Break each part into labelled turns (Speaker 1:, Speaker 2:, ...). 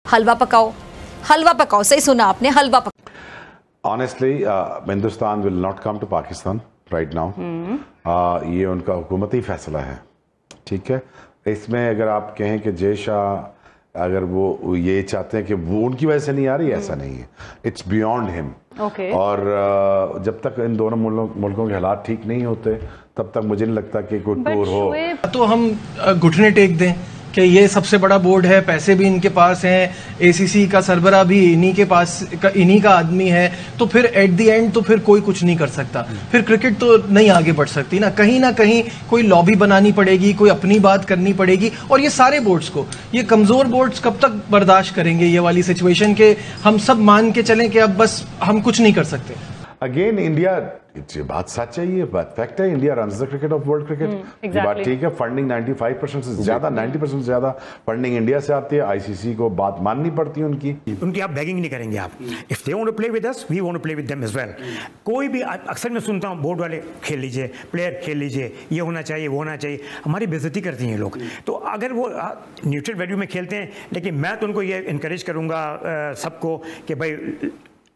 Speaker 1: हलवा पकाओ, हलवा पकाओ, सही सुना आपने, हलवा पकाओ।
Speaker 2: Honestly, Hindustan will not come to Pakistan right now. ये उनका हुकूमती फैसला है, ठीक है। इसमें अगर आप कहें कि जय शाह अगर वो ये चाहते हैं कि वो उनकी वजह से नहीं आ रही, ऐसा नहीं है, इट्स बियॉन्ड हिम। और जब तक इन दोनों मुल्कों के हालात ठीक नहीं होते तब तक मुझे नहीं लगता कि कोई टूर हो।
Speaker 3: तो हम घुटने टेक दें कि ये सबसे बड़ा बोर्ड है, पैसे भी इनके पास हैं, एसीसी का सरबरा भी इन्हीं के पास इन्हीं का आदमी है, तो फिर एट द एंड तो फिर कोई कुछ नहीं कर सकता, फिर क्रिकेट तो नहीं आगे बढ़ सकती ना कहीं कोई लॉबी बनानी पड़ेगी, कोई अपनी बात करनी पड़ेगी। और ये सारे बोर्ड्स को, ये कमजोर बोर्ड्स कब तक बर्दाश्त करेंगे ये वाली सिचुएशन के हम सब मान के चलें कि अब बस हम कुछ नहीं कर सकते।
Speaker 2: अगेन इंडिया, ये बात सच है, ये बात फैक्ट है, India runs the cricket of world cricket. ये बात ठीक है। फंडिंग 95% से ज्यादा, 90% से ज्यादा फंडिंग इंडिया से आती है। आईसीसी को बात माननी पड़ती है उनकी
Speaker 4: आप बैगिंग नहीं करेंगे आप। If they want to play with us, we want to play with them as well. कोई भी अक्सर मैं सुनता हूँ बोर्ड वाले खेल लीजिए, प्लेयर खेल लीजिए, ये होना चाहिए, वो होना चाहिए, हमारी बेइज्जती करती हैं लोग। तो अगर वो न्यूट्रल वैल्यू में खेलते हैं, लेकिन मैं तो उनको ये इनकरेज करूंगा सबको कि भाई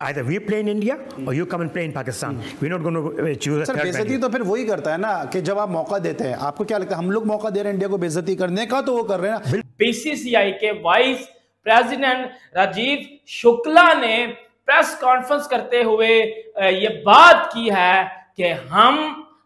Speaker 4: either we play in India or you come and play in Pakistan. We're not going to choose a third venue.
Speaker 5: बेइज्जती तो फिर वही करता है ना कि जब आप मौका देते हैं, आपको क्या लगता है हम लोग मौका दे रहे हैं इंडिया को बेइज्जती करने का, तो वो कर रहे हैं ना।
Speaker 6: बीसीसीआई के वाइस प्रेसिडेंट राजीव शुक्ला ने प्रेस कॉन्फ्रेंस करते हुए ये बात की है कि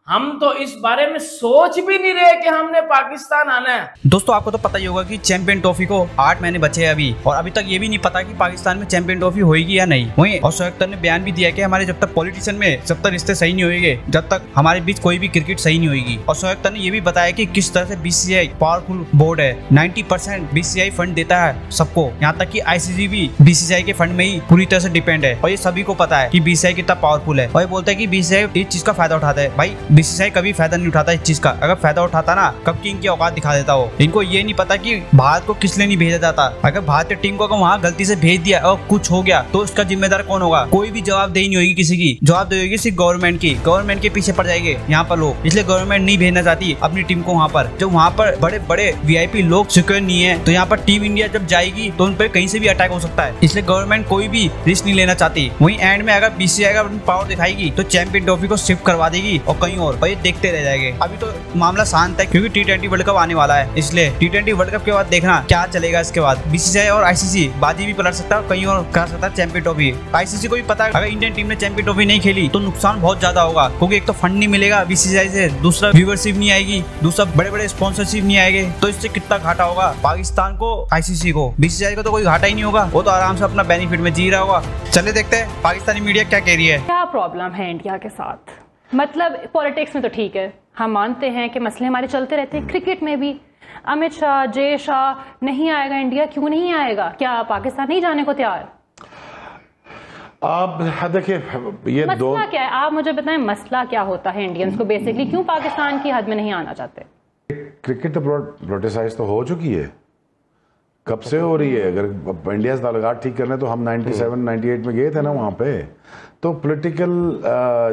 Speaker 6: हम तो इस बारे में सोच भी नहीं रहे कि हमने पाकिस्तान आना है।
Speaker 7: दोस्तों आपको तो पता ही होगा कि चैंपियन ट्रॉफी को 8 महीने बचे हैं अभी, और अभी तक ये भी नहीं पता कि पाकिस्तान में चैंपियन ट्रॉफी होगी या नहीं। वहीं और शोएब अख्तर ने बयान भी दिया कि हमारे जब तक पॉलिटिशियन में जब तक रिश्ते सही नहीं होंगे, जब तक हमारे बीच कोई भी क्रिकेट सही नहीं होगी। और शोएब अख्तर ने ये भी बताया कि किस तरह से बीसीसीआई पावरफुल बोर्ड है, 90% बीसीसीआई फंड देता है सबको, यहाँ तक कि आईसीसी भी बीसीसीआई के फंड में ही पूरी तरह से डिपेंड है। और ये सभी को पता है कि बीसीसीआई कितना पावरफुल है। और ये बोलता है कि बीसीसीआई इस चीज का फायदा उठाता है। भाई बीसीसीआई कभी फायदा नहीं उठाता इस चीज का, अगर फायदा उठाता ना कब की इनकी औकात दिखा देता हो। इनको ये नहीं पता कि भारत को किस लिए नहीं भेजा जाता। अगर भारतीय टीम को अगर वहाँ गलती से भेज दिया और कुछ हो गया तो उसका जिम्मेदार कौन होगा? कोई भी जवाबदेही नहीं होगी किसी की, जवाबदेही होगी सिर्फ गवर्नमेंट की। गवर्नमेंट के पीछे पड़ जाएंगे यहाँ पर लोग, इसलिए गवर्नमेंट नहीं भेजना चाहती अपनी टीम को वहाँ पर। जब वहाँ पर बड़े बड़े वीआईपी लोग सिक्योर नहीं है तो यहाँ पर टीम इंडिया जब जाएगी तो उन पर कहीं से भी अटैक हो सकता है, इसलिए गवर्नमेंट कोई भी रिस्क नहीं लेना चाहती। वहीं एंड में अगर बीसीसीआई का अपनी पावर दिखाएगी तो चैंपियन ट्रॉफी को शिफ्ट करवा देगी और कहीं और ये देखते रह जाएंगे। अभी तो मामला शांत है क्योंकि टी20 वर्ल्ड कप आने वाला है, इसलिए टी20 वर्ल्ड कप के बाद देखना क्या चलेगा। इसके बाद बीसीसीआई और आईसीसी बाजी भी पलट सकता है और कहीं और कर सकता है चैंपियन ट्रॉफी। आईसीसी को भी पता है अगर इंडियन टीम ने चैंपियन ट्रॉफी नहीं खेली तो नुकसान बहुत ज्यादा होगा, क्योंकि एक तो फंड नहीं मिलेगा बीसीसीआई से, दूसरा व्यूअरशिप नहीं आएगी, दूसरा बड़े बड़े स्पॉन्सरशिप नहीं आएंगे, तो इससे कितना घाटा होगा पाकिस्तान को, आईसीसी को। बीसीसीआई को तो कोई घाटा ही नहीं होगा, वो तो आराम से अपना बेनिफिट में जी रहा होगा। चले देखते हैं पाकिस्तानी मीडिया क्या कह रही है।
Speaker 8: क्या प्रॉब्लम है इंडिया के साथ? मतलब पॉलिटिक्स में तो ठीक है, हम मानते हैं कि मसले हमारे चलते रहते हैं, क्रिकेट में भी अमित शाह, जय शाह नहीं आएगा इंडिया, क्यों नहीं आएगा? क्या पाकिस्तान नहीं जाने को तैयार?
Speaker 2: आप देखिए ये
Speaker 8: मसला क्या है, आप मुझे बताएं मसला क्या होता है इंडियंस को बेसिकली, क्यों पाकिस्तान की हद में नहीं आना चाहते?
Speaker 2: क्रिकेट तो प्रोटेसाइज तो हो चुकी है, कब से हो रही है। अगर इंडिया से ताल्लुकात ठीक करने तो हम 97, 98 में गए थे ना वहाँ पे। तो पॉलिटिकल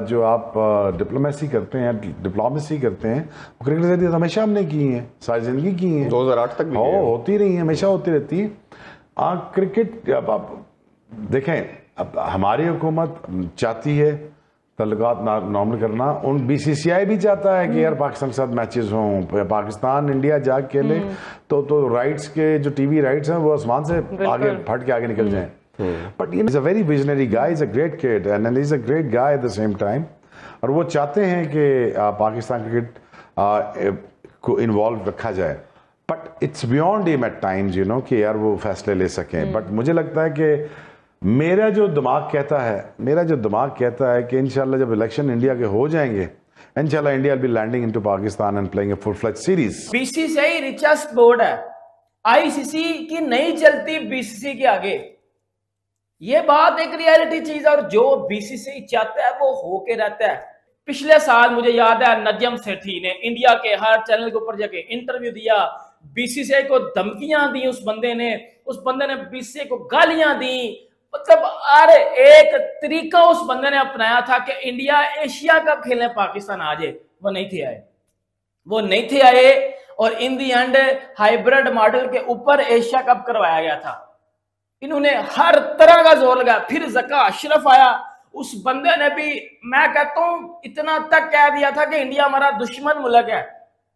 Speaker 2: जो आप डिप्लोमेसी करते हैं वो क्रिकेट से हमेशा हमने की है, सारी जिंदगी की है,
Speaker 9: 2008 तक भी
Speaker 2: होती रही है, हमेशा होती रहती है। क्रिकेट अब आप देखें, अब हमारी हुकूमत चाहती है ताल्लुकात नॉर्मल करना, उन बीसीसीआई भी चाहता है कि यार पाकिस्तान के साथ मैचेस हों, पाकिस्तान इंडिया जा खेले तो राइट्स के जो टीवी राइट्स हैं वो आसमान से आगे फट के आगे निकल जाएं। But he is a very visionary guy, is a great kid and he is a great guy at the same time. और वो चाहते हैं कि पाकिस्तान क्रिकेट को इन्वॉल्व रखा जाए, but it's beyond him at times, you know, कि यार वो फैसले ले सकें। बट मुझे लगता है कि मेरा जो दिमाग कहता है कि इंशाल्लाह जब इलेक्शन इंडिया के हो जाएंगे, इंशाल्लाह India will be landing into Pakistan and playing a full fledge series.
Speaker 6: BCCI richest board है, आईसीसी की नहीं चलती बीसीसी के आगे। ये बात एक रियलिटी चीज है, और जो बीसीसीआई चाहता है वो होके रहता है। पिछले साल मुझे याद है नजम सेठी ने इंडिया के हर चैनल के ऊपर जाके इंटरव्यू दिया, बीसीसीआई को धमकियां दी, उस बंदे ने बीसीसीआई को गालियां दी। मतलब अरे एक तरीका उस बंदे ने अपनाया था कि इंडिया एशिया कप खेलने पाकिस्तान आ जाए, वो नहीं थे आए और इन दी एंड हाइब्रिड मॉडल के ऊपर एशिया कप करवाया गया था। इन्होंने हर तरह का जोर लगाया। फिर जका अशरफ आया, उस बंदे ने भी, मैं कहता हूं, इतना तक कह दिया था कि इंडिया हमारा दुश्मन मुल्क है।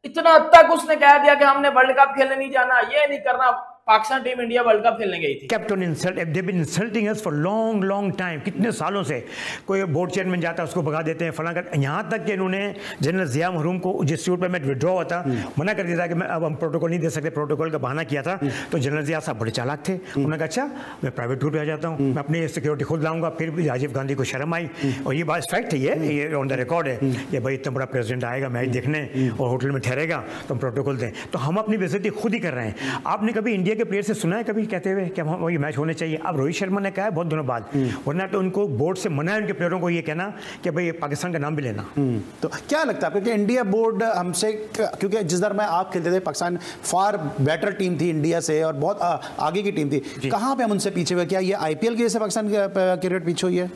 Speaker 6: इतना तक उसने कह दिया कि हमने वर्ल्ड कप खेलने नहीं जाना, ये नहीं करना। Pakistan team India world cup खेलने गई थी।
Speaker 4: Captain insulting us for long long time, कितने सालों से। कोई बोर्ड चेयरमैन जाता है उसको भगा देते हैं, फलां कर। यहाँ तक कि इन्होंने जनरल जिया महरूम को जिस सूट पर मैं विड्रॉ हुआ था, मना कर दिया था कि मैं अब हम प्रोटोकॉल नहीं दे सकते, प्रोटोकॉल का बहाना किया था। तो जनरल जिया साहब बड़े चालाक थे, उन्होंने कहा अच्छा मैं प्राइवेट टूर पर आ जाता हूँ, मैं अपनी सिक्योरिटी खुद लाऊंगा। फिर भी राजीव गांधी को शर्म आई, और ये बात फैक्ट है, ये ऑन द रिकॉर्ड है कि भाई इतना बड़ा प्रेसिडेंट आएगा मैच देखने और होटल में ठहरेगा तो हम प्रोटोकॉल दें। तो हम अपनी बेइज्जती खुद ही कर रहे हैं। आपने कभी इंडिया के प्लेयर से सुना है कहते हुए कि हम ये मैच होने चाहिए? अब रोहित शर्मा ने कहा है बहुत दिनों बाद, वरना तो उनको बोर्ड से मना है उनके प्लेयरों को ये कहना कि भाई पाकिस्तान का नाम भी लेना।
Speaker 5: तो क्या लगता है आपको कि इंडिया बोर्ड हमसे, क्योंकि जिस दर में आप खेलते थे पाकिस्तान फार बेटर टीम थी इंडिया से और बहुत आगे की टीम थी, कहां पे हम उनसे पीछे हुए? क्या ये आईपीएल की वजह से पाकिस्तान क्रिकेट पीछे हुई है?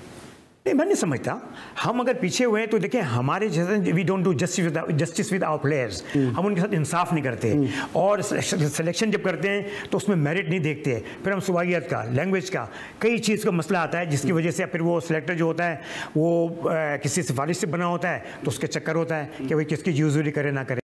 Speaker 4: नहीं, मैं नहीं समझता। हम अगर पीछे हुए हैं तो देखिए, हमारे जैसे we don't do justice with our players, हम उनके साथ इंसाफ नहीं करते। और सिलेक्शन जब करते हैं तो उसमें मेरिट नहीं देखते, फिर हम सुवागियत का, लैंग्वेज का, कई चीज़ का मसला आता है, जिसकी वजह से फिर वो सिलेक्टर जो होता है वो किसी सिफारिश से बना होता है, तो उसके चक्कर होता है कि भाई किसकी यूजुअली करे ना करे।